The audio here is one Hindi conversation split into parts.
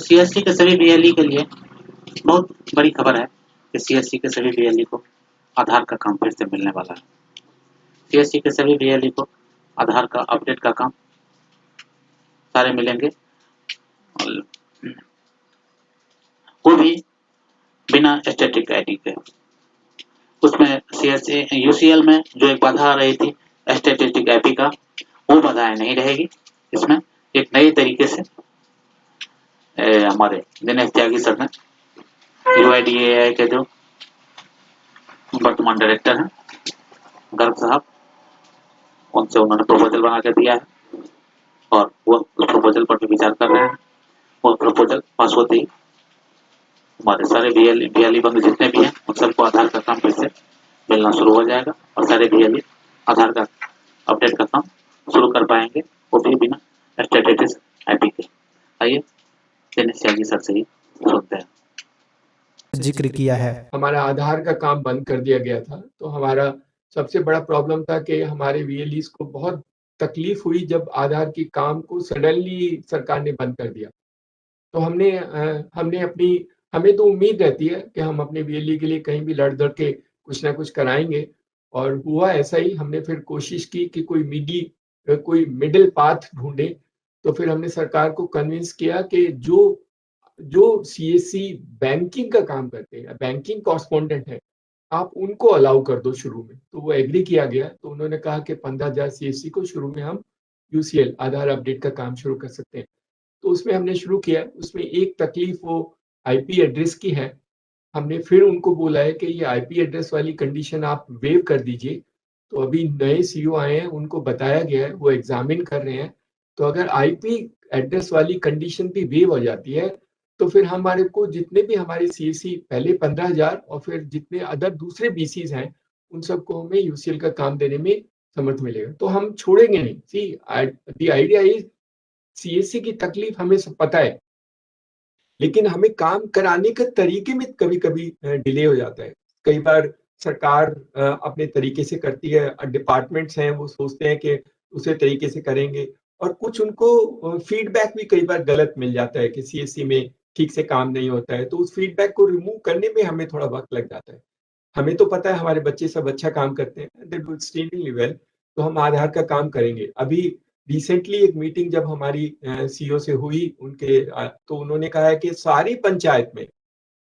सीएससी के सभी बीएलई के लिए बहुत बड़ी खबर है कि सीएससी के सभी बीएलई को आधार का काम फिर से मिलने वाला है। सीएससी के सभी बीएलई को आधार का अपडेट का काम सारे मिलेंगे, और वो भी बिना स्टैटिक आईडी के। उसमें सीएससी यूसीएल में जो एक बाधा आ रही थी स्टैटिक आईडी का, वो बाधाएं नहीं रहेगी। इसमें एक नए तरीके से हमारे दिनेश त्यागी सर ने यूआईडीएआई के जो वर्तमान डायरेक्टर हैं गर्ग साहब, उनसे उन्होंने प्रपोजल बना के दिया है और वो प्रपोजल पर भी विचार कर रहे हैं। वो प्रपोजल पास होते ही हमारे सारे बीएलई बंधु जितने भी हैं उन सबको आधार का काम फिर से मिलना शुरू हो जाएगा और सारे बीएलई आधार का अपडेट का काम शुरू कर पाएंगे, वो भी बिना स्टैटिक आईडी के। आइए दिनेश त्यागी सर से ही सुनते हैं। जिक्र किया है, हमारा आधार का काम बंद कर दिया गया था, तो हमारा सबसे बड़ा प्रॉब्लम था कि हमारे वीएलईस को बहुत तकलीफ हुई जब आधार की काम को सडनली सरकार ने बंद कर दिया। तो हमें तो उम्मीद रहती है कि हम अपने वीएलई के लिए कहीं भी लड़ दड़ के कुछ ना कुछ कराएंगे, और हुआ ऐसा ही। हमने फिर कोशिश की कि कोई मिडिल पाथ ढूंढे, तो फिर हमने सरकार को कन्विंस किया कि जो सीएससी बैंकिंग का काम करते हैं, बैंकिंग कॉरेस्पॉन्डेंट है, आप उनको अलाउ कर दो शुरू में। तो वो एग्री किया गया। तो उन्होंने कहा कि 15,000 सीएससी को शुरू में हम यूसीएल आधार अपडेट का काम शुरू कर सकते हैं। तो उसमें हमने शुरू किया। उसमें एक तकलीफ वो आईपी एड्रेस की है। हमने फिर उनको बोला है कि ये आईपी एड्रेस वाली कंडीशन आप वेव कर दीजिए। तो अभी नए सीईओ आए हैं, उनको बताया गया है, वो एग्जामिन कर रहे हैं। तो अगर आईपी एड्रेस वाली कंडीशन भी वेव हो जाती है, तो फिर हमारे को जितने भी हमारे सीएससी पहले 15,000 और फिर जितने अदर दूसरे बीसीज हैं, उन सबको हमें यूसीएल का काम देने में समर्थ मिलेगा। तो हम छोड़ेंगे नहीं। See the idea is, CSC की तकलीफ हमें सब पता है, लेकिन हमें काम कराने के तरीके में कभी-कभी डिले हो जाता है। कई बार सरकार अपने तरीके से करती है, डिपार्टमेंट्स हैं वो सोचते हैं कि उसी तरीके से करेंगे, और कुछ उनको फीडबैक भी कई बार गलत मिल जाता है कि सीएससी में ठीक से काम नहीं होता है। तो उस फीडबैक को रिमूव करने में हमें थोड़ा वक्त लग जाता है। हमें तो पता है हमारे बच्चे सब अच्छा काम करते हैं, दे डू एक्सट्रीमली वेल, तो हम आधार का काम करेंगे। अभी रिसेंटली एक मीटिंग जब हमारी सीईओ से हुई तो उन्होंने कहा है कि सारी पंचायत में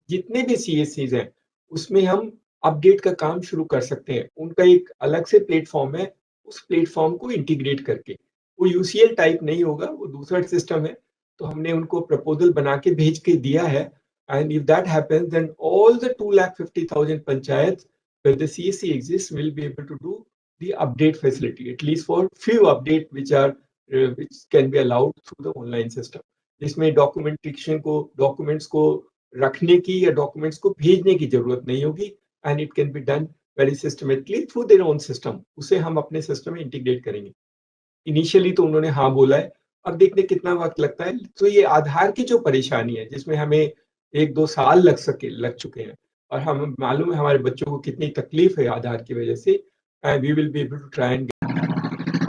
जितने भी सीएससीज हैं उसमें हम अपडेट का काम शुरू कर सकते हैं। उनका एक अलग से प्लेटफॉर्म है, उस प्लेटफॉर्म को इंटीग्रेट करके। वो यूसीएल टाइप नहीं होगा, वो दूसरा सिस्टम है। तो हमने उनको प्रपोजल बना के भेज के दिया है, and if that happens then all the 250,000 panchayats where the CSC exists will be able to do the update facility, at least for few update which can be allowed through the online system, जिसमें डॉक्यूमेंट्स को रखने की या डॉक्यूमेंट्स को भेजने की जरूरत नहीं होगी, and it can be done very systematically through their own system. उसे हम अपने सिस्टम में इंटीग्रेट करेंगे। इनिशियली तो उन्होंने हाँ बोला है, अब देखने कितना वक्त लगता है। तो ये आधार की जो परेशानी है, जिसमें हमें 1-2 साल लग चुके हैं, और हम मालूम है हमारे बच्चों को कितनी तकलीफ है आधार की वजह से, we will be able to try and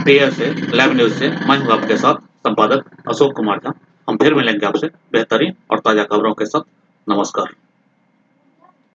पेयर से लैब न्यूज से मैं हूं आपके साथ संपादक अशोक कुमार झा। हम फिर मिलेंगे आपसे बेहतरीन और ताजा खबरों के साथ। नमस्कार।